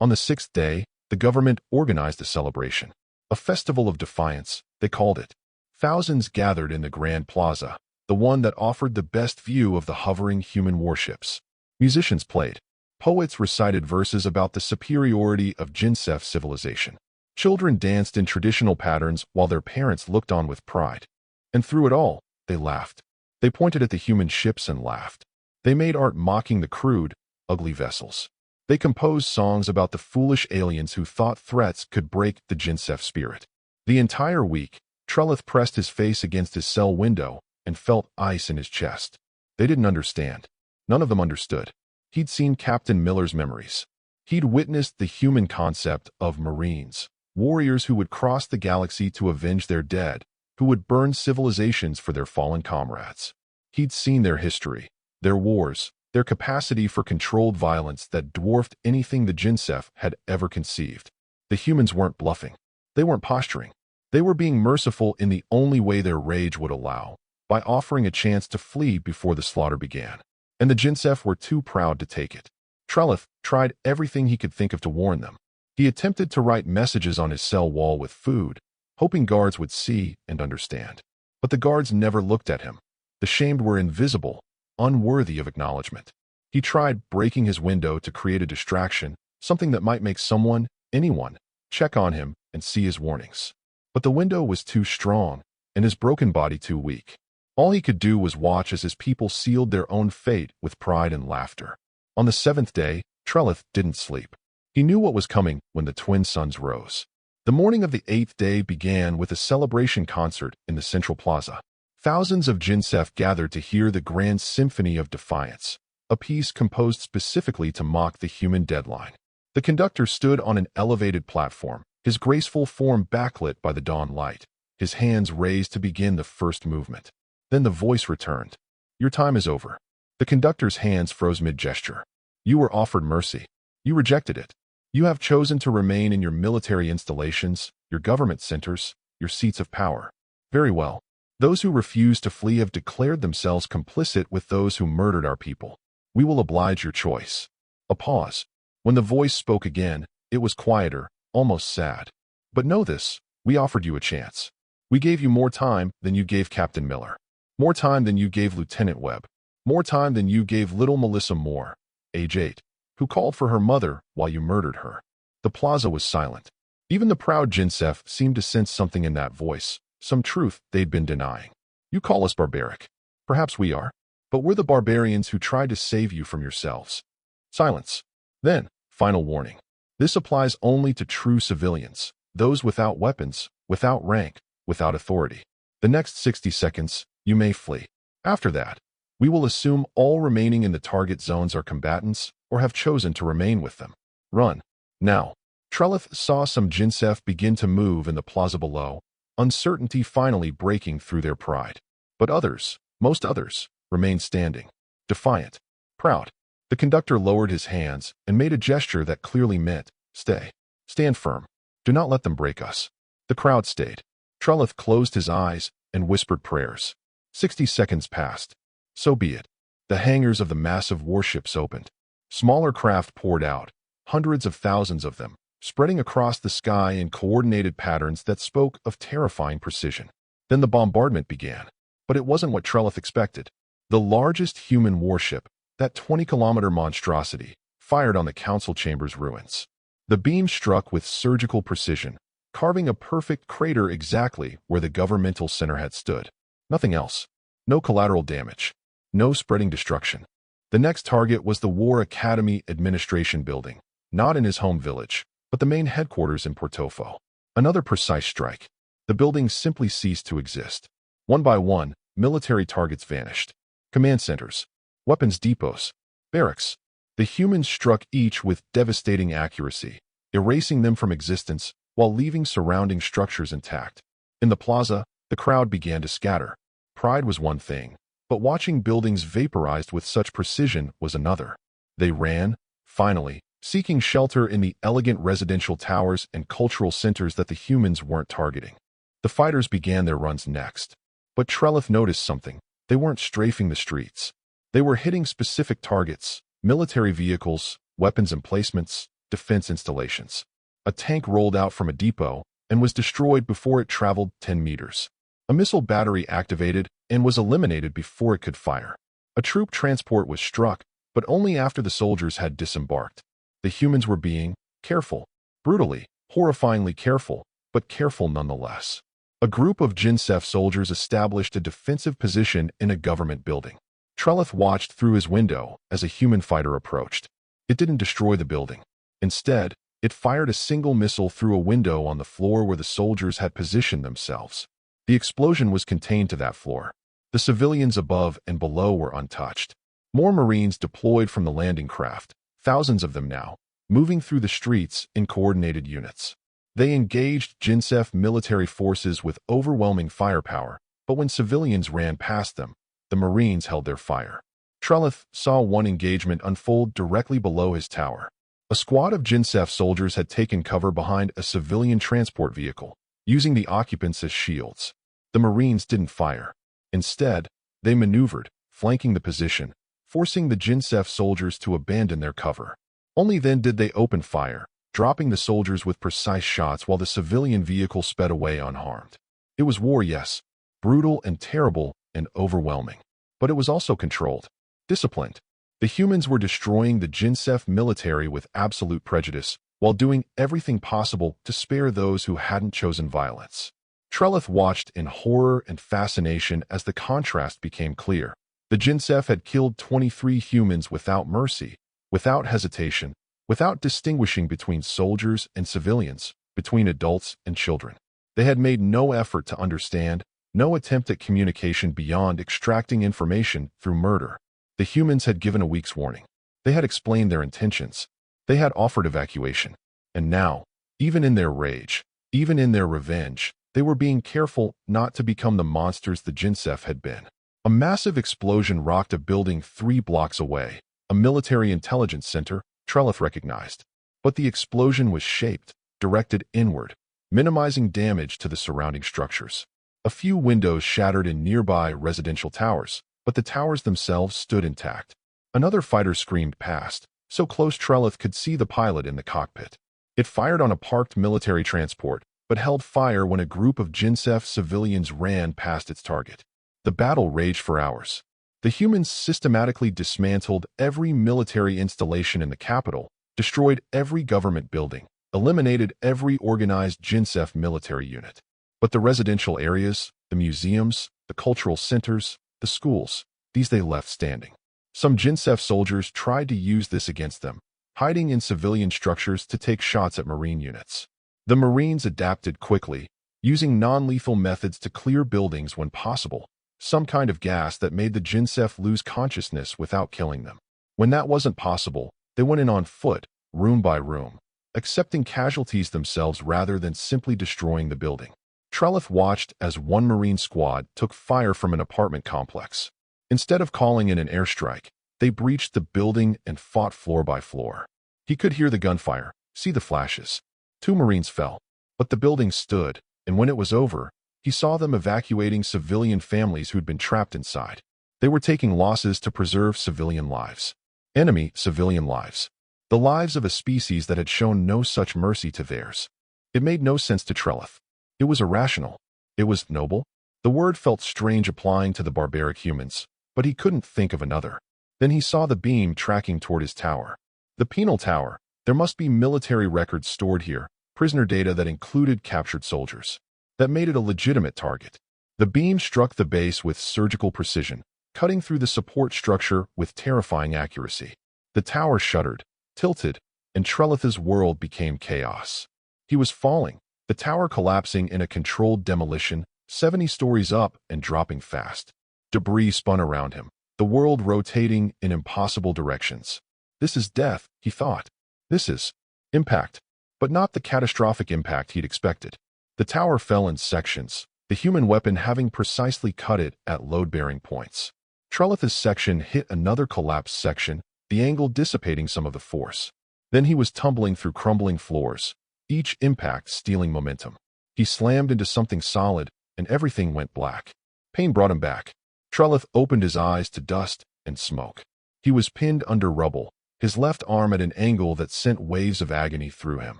[SPEAKER 1] On the sixth day, the government organized a celebration. A festival of defiance, they called it. Thousands gathered in the Grand Plaza, the one that offered the best view of the hovering human warships. Musicians played. Poets recited verses about the superiority of Jinsef civilization. Children danced in traditional patterns while their parents looked on with pride. And through it all, they laughed. They pointed at the human ships and laughed. They made art mocking the crude, ugly vessels. They composed songs about the foolish aliens who thought threats could break the Jinsef spirit. The entire week, Trelith pressed his face against his cell window and felt ice in his chest. They didn't understand. None of them understood. He'd seen Captain Miller's memories. He'd witnessed the human concept of Marines, warriors who would cross the galaxy to avenge their dead, who would burn civilizations for their fallen comrades. He'd seen their history, their wars, their capacity for controlled violence that dwarfed anything the Jinsef had ever conceived. The humans weren't bluffing. They weren't posturing. They were being merciful in the only way their rage would allow, by offering a chance to flee before the slaughter began. And the Jinsef were too proud to take it. Trelith tried everything he could think of to warn them. He attempted to write messages on his cell wall with food, hoping guards would see and understand. But the guards never looked at him. The shamed were invisible, unworthy of acknowledgement. He tried breaking his window to create a distraction, something that might make someone, anyone, check on him and see his warnings. But the window was too strong, and his broken body too weak. All he could do was watch as his people sealed their own fate with pride and laughter. On the seventh day, Trelith didn't sleep. He knew what was coming when the twin suns rose. The morning of the eighth day began with a celebration concert in the Central Plaza. Thousands of Jinsef gathered to hear the Grand Symphony of Defiance, a piece composed specifically to mock the human deadline. The conductor stood on an elevated platform, his graceful form backlit by the dawn light, his hands raised to begin the first movement. Then the voice returned. Your time is over. The conductor's hands froze mid-gesture. You were offered mercy. You rejected it. You have chosen to remain in your military installations, your government centers, your seats of power. Very well. Those who refuse to flee have declared themselves complicit with those who murdered our people. We will oblige your choice. A pause. When the voice spoke again, it was quieter, almost sad. But know this, we offered you a chance. We gave you more time than you gave Captain Miller. More time than you gave Lieutenant Webb. More time than you gave little Melissa Moore, age 8, who called for her mother while you murdered her. The plaza was silent. Even the proud Jinsef seemed to sense something in that voice, some truth they'd been denying. You call us barbaric. Perhaps we are. But we're the barbarians who tried to save you from yourselves. Silence. Then, final warning. This applies only to true civilians, those without weapons, without rank, without authority. The next 60 seconds, you may flee. After that, we will assume all remaining in the target zones are combatants or have chosen to remain with them. Run. Now. Trelith saw some Jinsef begin to move in the plaza below, uncertainty finally breaking through their pride. But others, most others, remained standing, defiant, proud. The conductor lowered his hands and made a gesture that clearly meant, stay. Stand firm. Do not let them break us. The crowd stayed. Trelith closed his eyes and whispered prayers. 60 seconds passed. So be it. The hangars of the massive warships opened. Smaller craft poured out, hundreds of thousands of them, spreading across the sky in coordinated patterns that spoke of terrifying precision. Then the bombardment began. But it wasn't what Trelith expected. The largest human warship, that 20-kilometer monstrosity, fired on the council chamber's ruins. The beam struck with surgical precision, carving a perfect crater exactly where the governmental center had stood. Nothing else. No collateral damage. No spreading destruction. The next target was the War Academy Administration Building, not in his home village, but the main headquarters in Portofo. Another precise strike. The building simply ceased to exist. One by one, military targets vanished. Command centers, weapons depots, barracks. The humans struck each with devastating accuracy, erasing them from existence while leaving surrounding structures intact. In the plaza, the crowd began to scatter. Pride was one thing, but watching buildings vaporized with such precision was another. They ran, finally, seeking shelter in the elegant residential towers and cultural centers that the humans weren't targeting. The fighters began their runs next. But Trelith noticed something. They weren't strafing the streets. They were hitting specific targets, military vehicles, weapons emplacements, defense installations. A tank rolled out from a depot and was destroyed before it traveled 10 meters. A missile battery activated and was eliminated before it could fire. A troop transport was struck, but only after the soldiers had disembarked. The humans were being careful, brutally, horrifyingly careful, but careful nonetheless. A group of Jinsef soldiers established a defensive position in a government building. Trelith watched through his window as a human fighter approached. It didn't destroy the building. Instead, it fired a single missile through a window on the floor where the soldiers had positioned themselves. The explosion was contained to that floor. The civilians above and below were untouched. More Marines deployed from the landing craft, thousands of them now, moving through the streets in coordinated units. They engaged Jinsef military forces with overwhelming firepower, but when civilians ran past them, the Marines held their fire. Trelith saw one engagement unfold directly below his tower. A squad of Jinsef soldiers had taken cover behind a civilian transport vehicle, using the occupants as shields. The Marines didn't fire. Instead, they maneuvered, flanking the position, forcing the Jinsef soldiers to abandon their cover. Only then did they open fire, dropping the soldiers with precise shots while the civilian vehicle sped away unharmed. It was war, yes, brutal and terrible and overwhelming. But it was also controlled, disciplined. The humans were destroying the Jinsef military with absolute prejudice, while doing everything possible to spare those who hadn't chosen violence. Trelith watched in horror and fascination as the contrast became clear. The Jinsef had killed 23 humans without mercy, without hesitation, without distinguishing between soldiers and civilians, between adults and children. They had made no effort to understand, no attempt at communication beyond extracting information through murder. The humans had given a week's warning. They had explained their intentions. They had offered evacuation. And now, even in their rage, even in their revenge, they were being careful not to become the monsters the Jinsef had been. A massive explosion rocked a building 3 blocks away, a military intelligence center, Trelith recognized. But the explosion was shaped, directed inward, minimizing damage to the surrounding structures. A few windows shattered in nearby residential towers, but the towers themselves stood intact. Another fighter screamed past, so close Trelith could see the pilot in the cockpit. It fired on a parked military transport, but held fire when a group of Jinsef civilians ran past its target. The battle raged for hours. The humans systematically dismantled every military installation in the capital, destroyed every government building, eliminated every organized Jinsef military unit. But the residential areas, the museums, the cultural centers, the schools, these they left standing. Some Jinsef soldiers tried to use this against them, hiding in civilian structures to take shots at Marine units. The Marines adapted quickly, using non-lethal methods to clear buildings when possible, some kind of gas that made the Jinsef lose consciousness without killing them. When that wasn't possible, they went in on foot, room by room, accepting casualties themselves rather than simply destroying the building. Trelith watched as one Marine squad took fire from an apartment complex. Instead of calling in an airstrike, they breached the building and fought floor by floor. He could hear the gunfire, see the flashes. 2 Marines fell, but the building stood, and when it was over, he saw them evacuating civilian families who'd been trapped inside. They were taking losses to preserve civilian lives. Enemy civilian lives. The lives of a species that had shown no such mercy to theirs. It made no sense to Trelith. It was irrational. It was noble. The word felt strange applying to the barbaric humans, but he couldn't think of another. Then he saw the beam tracking toward his tower. The penal tower. There must be military records stored here, prisoner data that included captured soldiers. That made it a legitimate target. The beam struck the base with surgical precision, cutting through the support structure with terrifying accuracy. The tower shuddered, tilted, and Trelith's world became chaos. He was falling, the tower collapsing in a controlled demolition, 70 stories up and dropping fast. Debris spun around him, the world rotating in impossible directions. This is death, he thought. This is impact, but not the catastrophic impact he'd expected. The tower fell in sections, the human weapon having precisely cut it at load-bearing points. Trelith's section hit another collapsed section, the angle dissipating some of the force. Then he was tumbling through crumbling floors, each impact stealing momentum. He slammed into something solid, and everything went black. Pain brought him back. Trelith opened his eyes to dust and smoke. He was pinned under rubble, his left arm at an angle that sent waves of agony through him.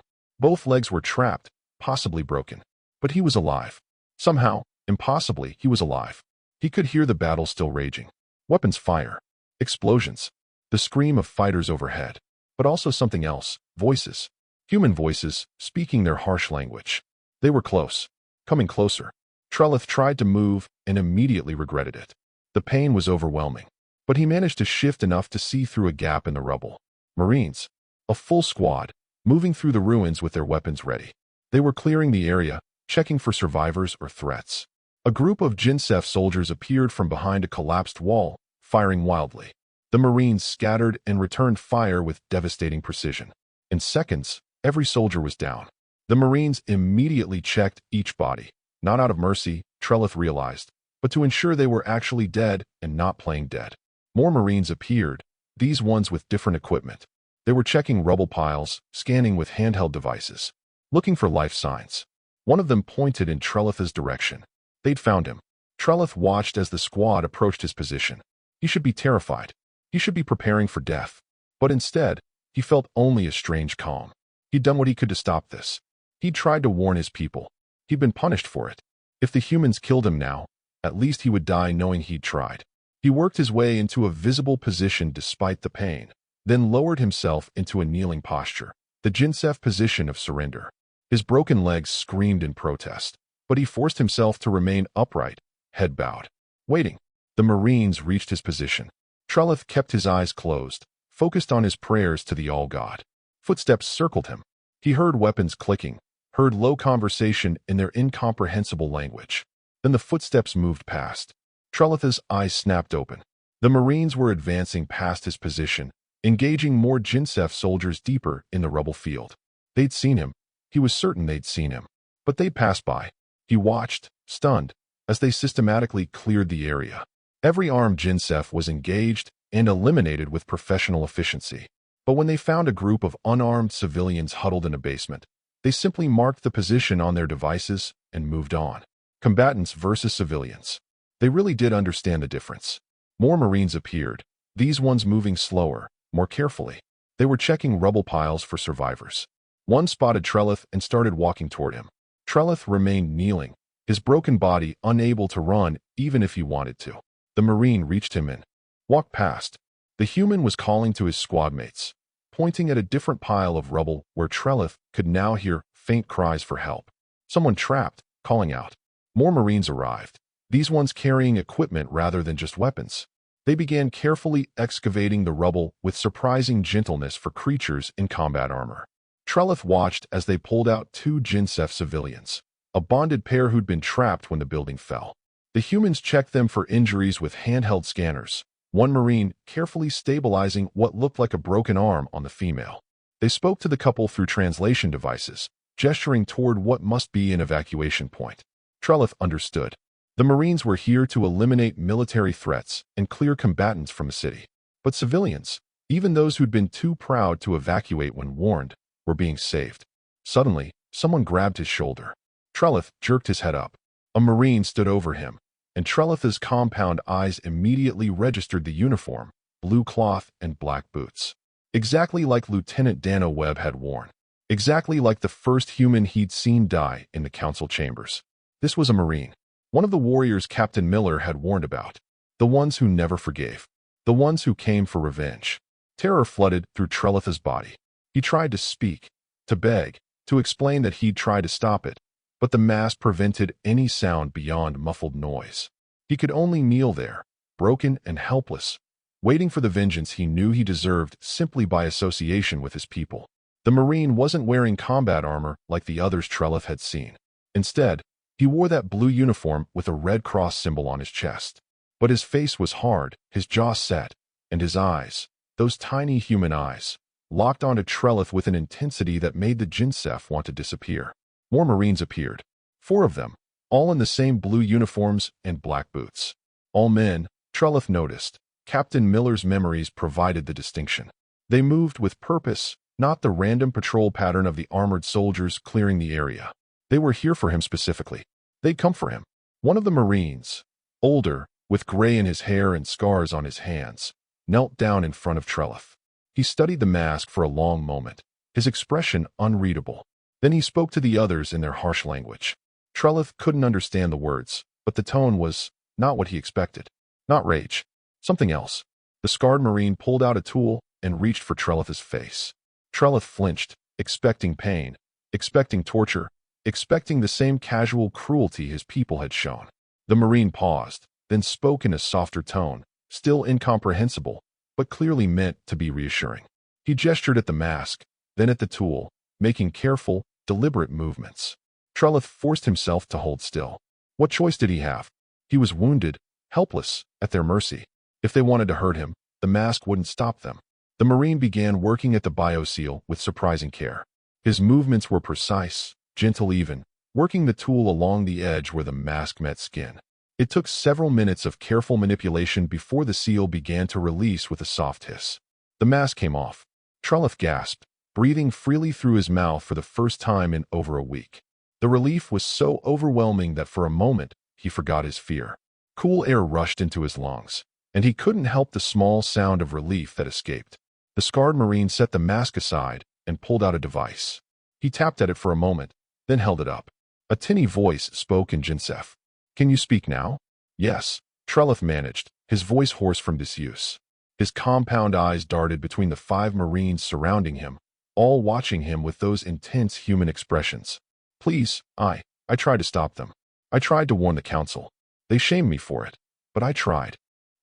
[SPEAKER 1] Both legs were trapped, possibly broken. But he was alive. Somehow, impossibly, he was alive. He could hear the battle still raging. Weapons fire. Explosions. The scream of fighters overhead. But also something else. Voices. Human voices, speaking their harsh language. They were close. Coming closer. Trelith tried to move and immediately regretted it. The pain was overwhelming. But he managed to shift enough to see through a gap in the rubble. Marines. A full squad, moving through the ruins with their weapons ready. They were clearing the area, checking for survivors or threats. A group of Jinsef soldiers appeared from behind a collapsed wall, firing wildly. The Marines scattered and returned fire with devastating precision. In seconds, every soldier was down. The Marines immediately checked each body, not out of mercy, Trelith realized, but to ensure they were actually dead and not playing dead. More Marines appeared, these ones with different equipment. They were checking rubble piles, scanning with handheld devices, looking for life signs. One of them pointed in Trelith's direction. They'd found him. Trelith watched as the squad approached his position. He should be terrified. He should be preparing for death. But instead, he felt only a strange calm. He'd done what he could to stop this. He'd tried to warn his people. He'd been punished for it. If the humans killed him now, at least he would die knowing he'd tried. He worked his way into a visible position despite the pain, then lowered himself into a kneeling posture, the Jinsef position of surrender. His broken legs screamed in protest, but he forced himself to remain upright, head bowed. Waiting. The Marines reached his position. Trelith kept his eyes closed, focused on his prayers to the All-God. Footsteps circled him. He heard weapons clicking, heard low conversation in their incomprehensible language. Then the footsteps moved past. Trelith's eyes snapped open. The Marines were advancing past his position, engaging more Jinsef soldiers deeper in the rubble field. They'd seen him. He was certain they'd seen him. But they'd passed by. He watched, stunned, as they systematically cleared the area. Every armed Jinsef was engaged and eliminated with professional efficiency. But when they found a group of unarmed civilians huddled in a basement, they simply marked the position on their devices and moved on. Combatants versus civilians. They really did understand the difference. More Marines appeared, these ones moving slower, more carefully. They were checking rubble piles for survivors. One spotted Trelith and started walking toward him. Trelith remained kneeling, his broken body unable to run even if he wanted to. The Marine reached him and walked past. The human was calling to his squad mates, pointing at a different pile of rubble where Trelith could now hear faint cries for help. Someone trapped, calling out. More Marines arrived, these ones carrying equipment rather than just weapons. They began carefully excavating the rubble with surprising gentleness for creatures in combat armor. Trelith watched as they pulled out two Jinsef civilians, a bonded pair who'd been trapped when the building fell. The humans checked them for injuries with handheld scanners, one Marine carefully stabilizing what looked like a broken arm on the female. They spoke to the couple through translation devices, gesturing toward what must be an evacuation point. Trelith understood. The Marines were here to eliminate military threats and clear combatants from the city. But civilians, even those who'd been too proud to evacuate when warned, were being saved. Suddenly, someone grabbed his shoulder. Trelith jerked his head up. A Marine stood over him, and Trelith's compound eyes immediately registered the uniform, blue cloth and black boots. Exactly like Lieutenant Dano Webb had worn. Exactly like the first human he'd seen die in the council chambers. This was a Marine. One of the warriors Captain Miller had warned about. The ones who never forgave. The ones who came for revenge. Terror flooded through Trelith's body. He tried to speak, to beg, to explain that he'd tried to stop it, but the mask prevented any sound beyond muffled noise. He could only kneel there, broken and helpless, waiting for the vengeance he knew he deserved simply by association with his people. The Marine wasn't wearing combat armor like the others Trelith had seen. Instead, he wore that blue uniform with a red cross symbol on his chest. But his face was hard, his jaw set, and his eyes, those tiny human eyes, locked onto Trelith with an intensity that made the Jinsef want to disappear. More Marines appeared. 4 of them, all in the same blue uniforms and black boots. All men, Trelith noticed. Captain Miller's memories provided the distinction. They moved with purpose, not the random patrol pattern of the armored soldiers clearing the area. They were here for him specifically. They'd come for him. One of the Marines, older, with gray in his hair and scars on his hands, knelt down in front of Trelith. He studied the mask for a long moment, his expression unreadable. Then he spoke to the others in their harsh language. Trelith couldn't understand the words, but the tone was not what he expected. Not rage. Something else. The scarred Marine pulled out a tool and reached for Trelith's face. Trelith flinched, expecting pain, expecting torture, expecting the same casual cruelty his people had shown. The Marine paused, then spoke in a softer tone, still incomprehensible, but clearly meant to be reassuring. He gestured at the mask, then at the tool, making careful, deliberate movements. Trelith forced himself to hold still. What choice did he have? He was wounded, helpless, at their mercy. If they wanted to hurt him, the mask wouldn't stop them. The Marine began working at the bioseal with surprising care. His movements were precise, gentle even, working the tool along the edge where the mask met skin. It took several minutes of careful manipulation before the seal began to release with a soft hiss. The mask came off. Trelith gasped, breathing freely through his mouth for the first time in over a week. The relief was so overwhelming that for a moment, he forgot his fear. Cool air rushed into his lungs, and he couldn't help the small sound of relief that escaped. The scarred Marine set the mask aside and pulled out a device. He tapped at it for a moment, then held it up. A tinny voice spoke in Jinsef. "Can you speak now?" "Yes," Trelith managed, his voice hoarse from disuse. His compound eyes darted between the 5 Marines surrounding him, all watching him with those intense human expressions. "Please, I tried to stop them. I tried to warn the council. They shamed me for it, but I tried."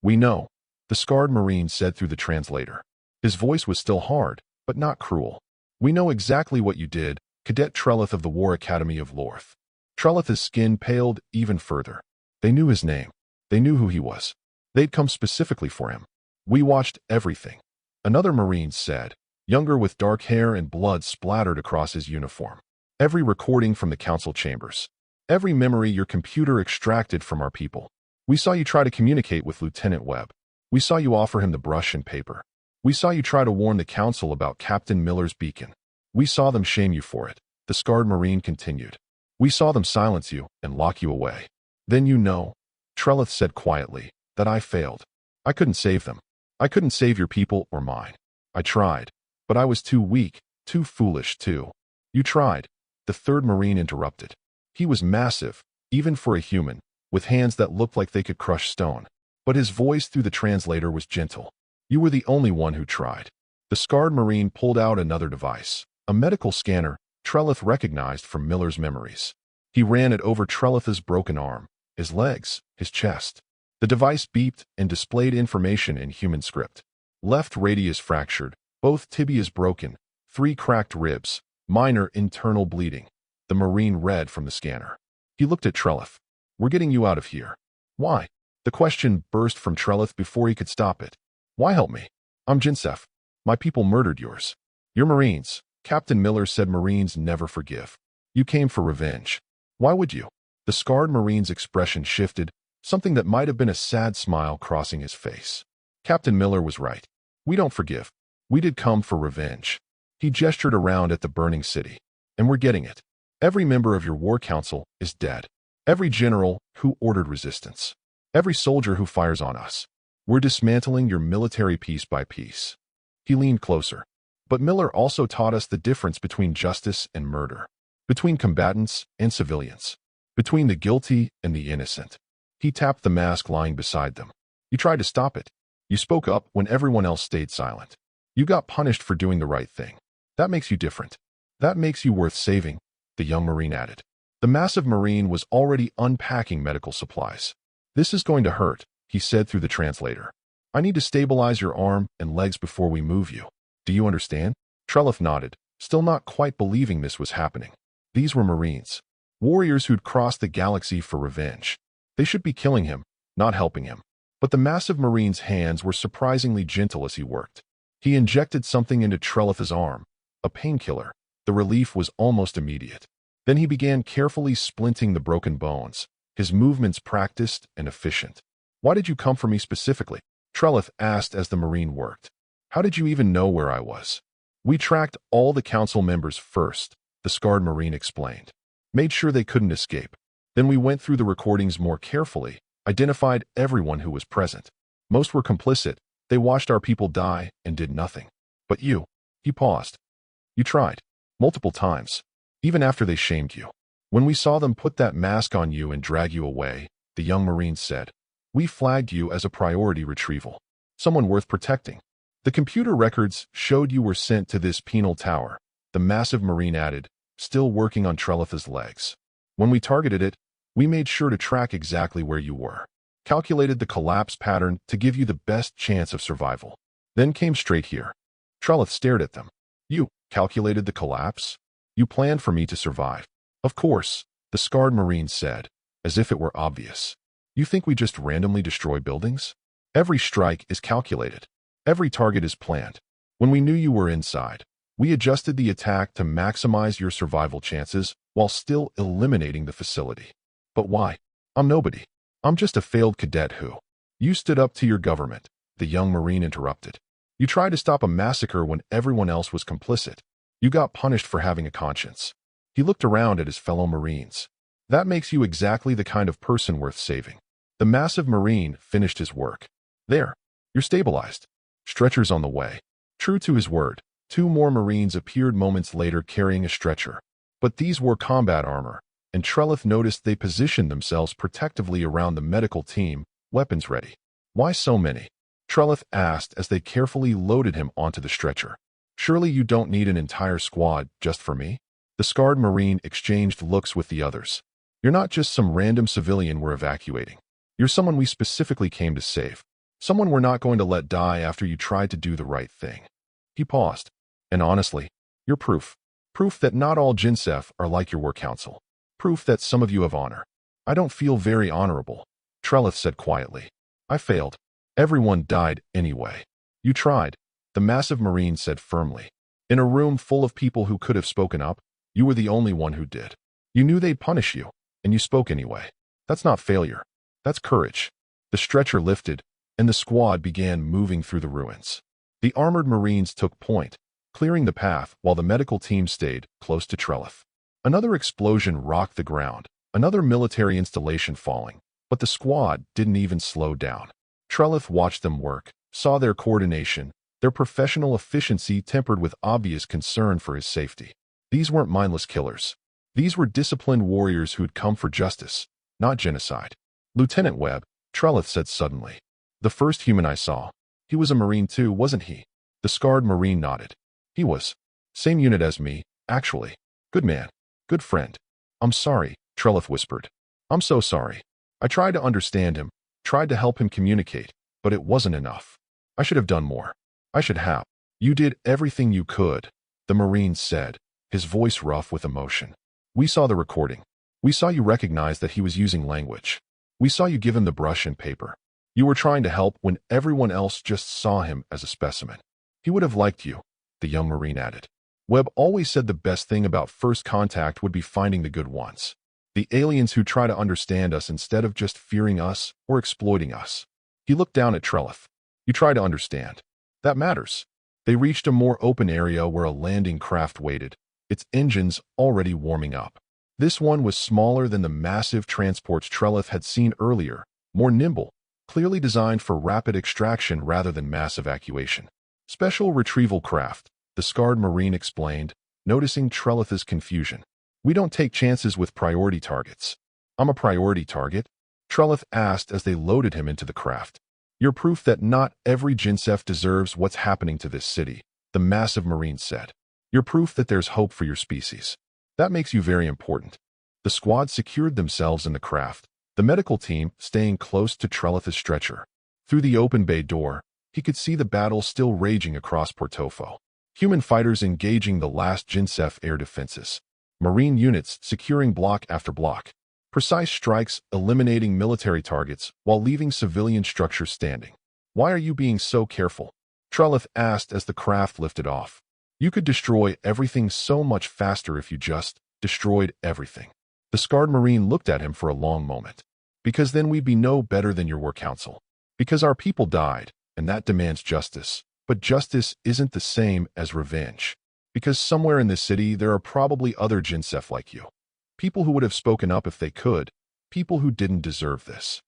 [SPEAKER 1] "We know," the scarred Marine said through the translator. His voice was still hard, but not cruel. "We know exactly what you did, Cadet Trelith of the War Academy of Lorth." Trelith's skin paled even further. They knew his name. They knew who he was. They'd come specifically for him. "We watched everything," another Marine said, younger with dark hair and blood splattered across his uniform. "Every recording from the council chambers. Every memory your computer extracted from our people. We saw you try to communicate with Lieutenant Webb. We saw you offer him the brush and paper. We saw you try to warn the council about Captain Miller's beacon. We saw them shame you for it," the scarred Marine continued. "We saw them silence you and lock you away. Then you know," Trelith said quietly, "that I failed. I couldn't save them. I couldn't save your people or mine. I tried, but I was too weak, too foolish too. You tried, the third Marine interrupted. He was massive, even for a human, with hands that looked like they could crush stone. But his voice through the translator was gentle. You were the only one who tried. The scarred Marine pulled out another device, a medical scanner Trelith recognized from Miller's memories. He ran it over Trelith's broken arm, his legs, his chest. The device beeped and displayed information in human script. Left radius fractured, both tibias broken, 3 cracked ribs, minor internal bleeding. The Marine read from the scanner. He looked at Trelith. We're getting you out of here. Why? The question burst from Trelith before he could stop it. Why help me? I'm Jinsef. My people murdered yours. You're Marines. Captain Miller said Marines never forgive. You came for revenge. Why would you? The scarred Marine's expression shifted, something that might have been a sad smile crossing his face. Captain Miller was right. We don't forgive. We did come for revenge. He gestured around at the burning city. And we're getting it. Every member of your war council is dead. Every general who ordered resistance. Every soldier who fires on us. We're dismantling your military piece by piece. He leaned closer. But Miller also taught us the difference between justice and murder. Between combatants and civilians. Between the guilty and the innocent. He tapped the mask lying beside them. You tried to stop it. You spoke up when everyone else stayed silent. You got punished for doing the right thing. That makes you different. That makes you worth saving, the young Marine added. The massive Marine was already unpacking medical supplies. This is going to hurt, he said through the translator. I need to stabilize your arm and legs before we move you. Do you understand? Trelith nodded, still not quite believing this was happening. These were Marines. Warriors who'd crossed the galaxy for revenge. They should be killing him, not helping him. But the massive Marine's hands were surprisingly gentle as he worked. He injected something into Trelith's arm, a painkiller. The relief was almost immediate. Then he began carefully splinting the broken bones, his movements practiced and efficient. Why did you come for me specifically? Trelith asked as the Marine worked. How did you even know where I was? We tracked all the council members first, the scarred Marine explained. Made sure they couldn't escape. Then we went through the recordings more carefully, identified everyone who was present. Most were complicit. They watched our people die and did nothing. But you, he paused. You tried. Multiple times. Even after they shamed you. When we saw them put that mask on you and drag you away, the young Marine said, we flagged you as a priority retrieval. Someone worth protecting. The computer records showed you were sent to this penal tower, the massive Marine added, still working on Trelith's legs. When we targeted it, we made sure to track exactly where you were. Calculated the collapse pattern to give you the best chance of survival. Then came straight here. Trelith stared at them. You calculated the collapse? You planned for me to survive. Of course, the scarred Marine said, as if it were obvious. You think we just randomly destroy buildings? Every strike is calculated. Every target is planned. When we knew you were inside, we adjusted the attack to maximize your survival chances while still eliminating the facility. But why? I'm nobody. I'm just a failed cadet who. You stood up to your government, the young Marine interrupted. You tried to stop a massacre when everyone else was complicit. You got punished for having a conscience. He looked around at his fellow Marines. That makes you exactly the kind of person worth saving. The massive Marine finished his work. There. You're stabilized. Stretcher's on the way. True to his word, 2 more Marines appeared moments later carrying a stretcher. But these wore combat armor, and Trelith noticed they positioned themselves protectively around the medical team, weapons ready. Why so many? Trelith asked as they carefully loaded him onto the stretcher. Surely you don't need an entire squad just for me? The scarred Marine exchanged looks with the others. You're not just some random civilian we're evacuating. You're someone we specifically came to save. Someone we're not going to let die after you tried to do the right thing. He paused. And honestly, you're proof. Proof that not all Jinsef are like your war council. Proof that some of you have honor. I don't feel very honorable, Trelith said quietly. I failed. Everyone died anyway. You tried, the massive Marine said firmly. In a room full of people who could have spoken up, you were the only one who did. You knew they'd punish you, and you spoke anyway. That's not failure. That's courage. The stretcher lifted, and the squad began moving through the ruins. The armored Marines took point, clearing the path while the medical team stayed close to Trelith. Another explosion rocked the ground, another military installation falling, but the squad didn't even slow down. Trelith watched them work, saw their coordination, their professional efficiency tempered with obvious concern for his safety. These weren't mindless killers. These were disciplined warriors who'd come for justice, not genocide. Lieutenant Webb, Trelith said suddenly. The first human I saw. He was a Marine too, wasn't he? The scarred Marine nodded. He was. Same unit as me, actually. Good man. Good friend. I'm sorry, Trelith whispered. I'm so sorry. I tried to understand him, tried to help him communicate, but it wasn't enough. I should have done more. I should have. You did everything you could, the Marine said, his voice rough with emotion. We saw the recording. We saw you recognize that he was using language. We saw you give him the brush and paper. You were trying to help when everyone else just saw him as a specimen. He would have liked you, the young Marine added. Webb always said the best thing about first contact would be finding the good ones. The aliens who try to understand us instead of just fearing us or exploiting us. He looked down at Trelith. You try to understand. That matters. They reached a more open area where a landing craft waited, its engines already warming up. This one was smaller than the massive transports Trelith had seen earlier, more nimble, clearly designed for rapid extraction rather than mass evacuation. Special retrieval craft, the scarred Marine explained, noticing Trelith's confusion. We don't take chances with priority targets. I'm a priority target? Trelith asked as they loaded him into the craft. You're proof that not every Jinsef deserves what's happening to this city, the massive Marine said. You're proof that there's hope for your species. That makes you very important. The squad secured themselves in the craft, the medical team staying close to Trelith's stretcher. Through the open bay door, he could see the battle still raging across Portofo. Human fighters engaging the last Jinsef air defenses. Marine units securing block after block. Precise strikes eliminating military targets while leaving civilian structures standing. Why are you being so careful? Trelith asked as the craft lifted off. You could destroy everything so much faster if you just destroyed everything. The scarred Marine looked at him for a long moment. Because then we'd be no better than your war council. Because our people died, and that demands justice. But justice isn't the same as revenge. Because somewhere in this city there are probably other Jinsef like you. People who would have spoken up if they could. People who didn't deserve this.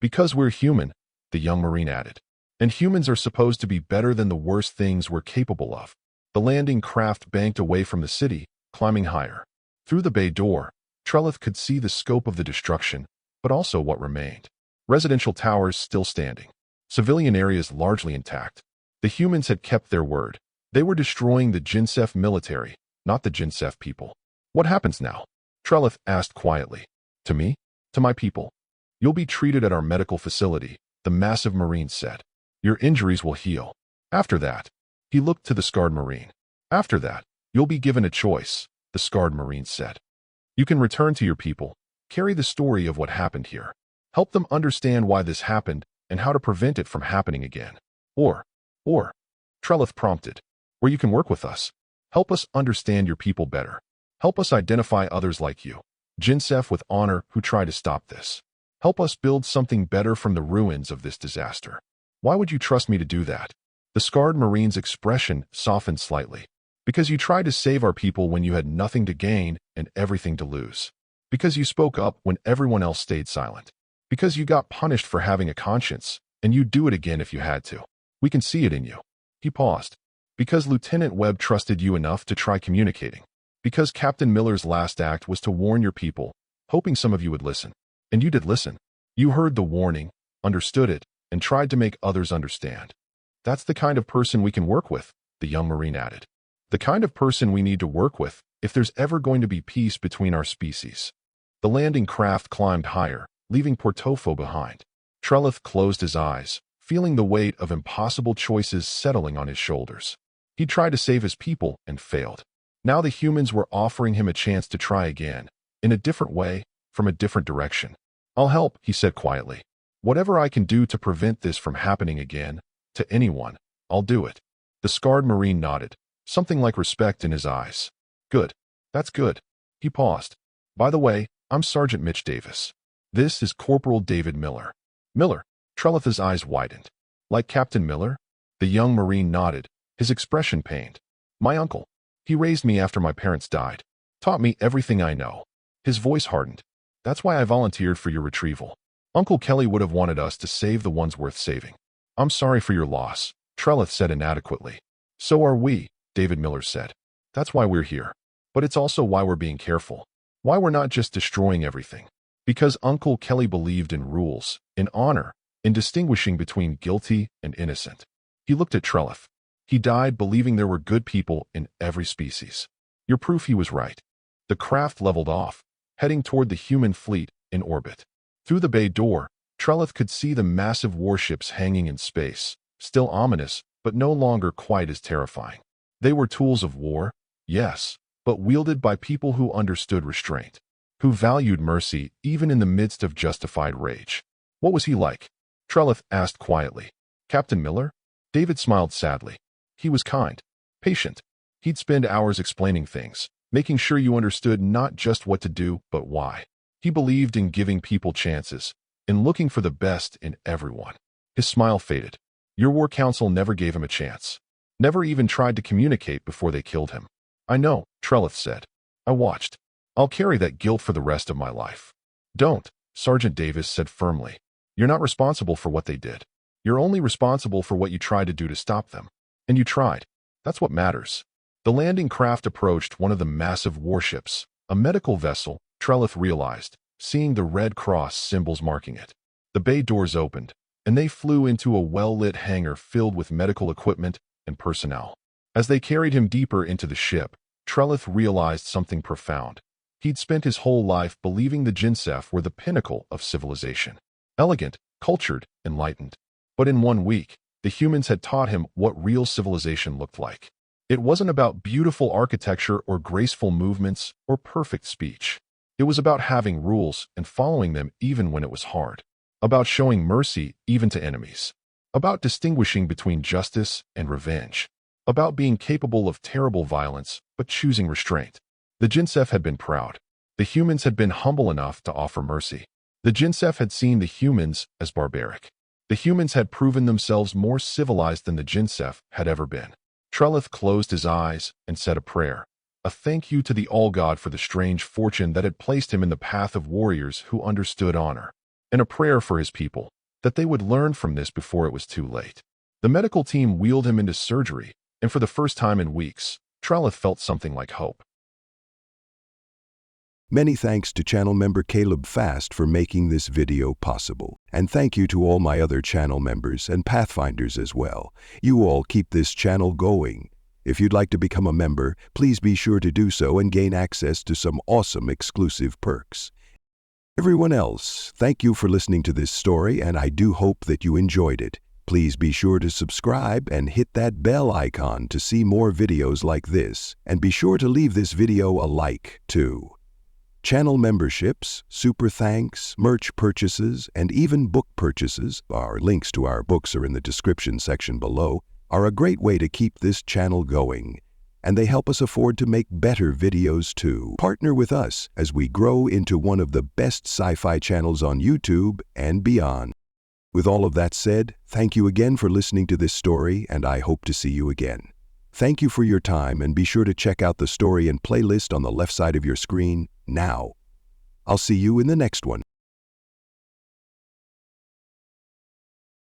[SPEAKER 1] Because we're human, the young Marine added. And humans are supposed to be better than the worst things we're capable of. The landing craft banked away from the city, climbing higher. Through the bay door, Trelith could see the scope of the destruction, but also what remained. Residential towers still standing. Civilian areas largely intact. The humans had kept their word. They were destroying the Jinsef military, not the Jinsef people. What happens now? Trelith asked quietly. To me? To my people. You'll be treated at our medical facility, the massive Marine said. Your injuries will heal. After that, he looked to the scarred Marine. After that, you'll be given a choice, the scarred Marine said. You can return to your people, carry the story of what happened here, help them understand why this happened and how to prevent it from happening again. Or, Trelith prompted, where you can work with us. Help us understand your people better. Help us identify others like you, Jinsef with honor who try to stop this. Help us build something better from the ruins of this disaster. Why would you trust me to do that? The scarred Marine's expression softened slightly. Because you tried to save our people when you had nothing to gain and everything to lose. Because you spoke up when everyone else stayed silent. Because you got punished for having a conscience, and you'd do it again if you had to. We can see it in you. He paused. Because Lieutenant Webb trusted you enough to try communicating. Because Captain Miller's last act was to warn your people, hoping some of you would listen. And you did listen. You heard the warning, understood it, and tried to make others understand. That's the kind of person we can work with, the young Marine added. The kind of person we need to work with if there's ever going to be peace between our species. The landing craft climbed higher, leaving Portofo behind. Trelith closed his eyes, feeling the weight of impossible choices settling on his shoulders. He tried to save his people and failed. Now the humans were offering him a chance to try again, in a different way, from a different direction. I'll help, he said quietly. Whatever I can do to prevent this from happening again, to anyone, I'll do it. The scarred Marine nodded, something like respect in his eyes. Good. That's good. He paused. By the way, I'm Sergeant Mitch Davis. This is Corporal David Miller. Miller. Trelith's eyes widened. Like Captain Miller? The young Marine nodded, his expression pained. My uncle. He raised me after my parents died. Taught me everything I know. His voice hardened. That's why I volunteered for your retrieval. Uncle Kelly would have wanted us to save the ones worth saving. I'm sorry for your loss, Trelith said inadequately. So are we, David Miller said. That's why we're here. But it's also why we're being careful. Why we're not just destroying everything. Because Uncle Kelly believed in rules, in honor, in distinguishing between guilty and innocent. He looked at Trelith. He died believing there were good people in every species. You're proof he was right. The craft leveled off, heading toward the human fleet in orbit. Through the bay door, Trelith could see the massive warships hanging in space, still ominous, but no longer quite as terrifying. They were tools of war, yes, but wielded by people who understood restraint, who valued mercy even in the midst of justified rage. What was he like? Trelith asked quietly. Captain Miller? David smiled sadly. He was kind, patient. He'd spend hours explaining things, making sure you understood not just what to do, but why. He believed in giving people chances, in looking for the best in everyone. His smile faded. Your war council never gave him a chance. Never even tried to communicate before they killed him. I know, Trelith said. I watched. I'll carry that guilt for the rest of my life. Don't, Sergeant Davis said firmly. You're not responsible for what they did. You're only responsible for what you tried to do to stop them. And you tried. That's what matters. The landing craft approached one of the massive warships, a medical vessel, Trelith realized, seeing the Red Cross symbols marking it. The bay doors opened, and they flew into a well-lit hangar filled with medical equipment and personnel. As they carried him deeper into the ship, Trelith realized something profound. He'd spent his whole life believing the Jinsef were the pinnacle of civilization. Elegant, cultured, enlightened. But in 1 week, the humans had taught him what real civilization looked like. It wasn't about beautiful architecture or graceful movements or perfect speech. It was about having rules and following them even when it was hard. About showing mercy even to enemies. About distinguishing between justice and revenge. About being capable of terrible violence, but choosing restraint. The Jinsef had been proud. The humans had been humble enough to offer mercy. The Jinsef had seen the humans as barbaric. The humans had proven themselves more civilized than the Jinsef had ever been. Trelith closed his eyes and said a prayer. A thank you to the All-God for the strange fortune that had placed him in the path of warriors who understood honor. And a prayer for his people, that they would learn from this before it was too late. The medical team wheeled him into surgery, and for the first time in weeks, Trelith felt something like hope.
[SPEAKER 2] Many thanks to channel member Caleb Fast for making this video possible. And thank you to all my other channel members and Pathfinders as well. You all keep this channel going. If you'd like to become a member, please be sure to do so and gain access to some awesome exclusive perks. Everyone else, thank you for listening to this story, and I do hope that you enjoyed it. Please be sure to subscribe and hit that bell icon to see more videos like this, and be sure to leave this video a like, too. Channel memberships, super thanks, merch purchases, and even book purchases, our links to our books are in the description section below, are a great way to keep this channel going. And they help us afford to make better videos too. Partner with us as we grow into one of the best sci-fi channels on YouTube and beyond. With all of that said, thank you again for listening to this story, and I hope to see you again. Thank you for your time, and be sure to check out the story and playlist on the left side of your screen now. I'll see you in the next one.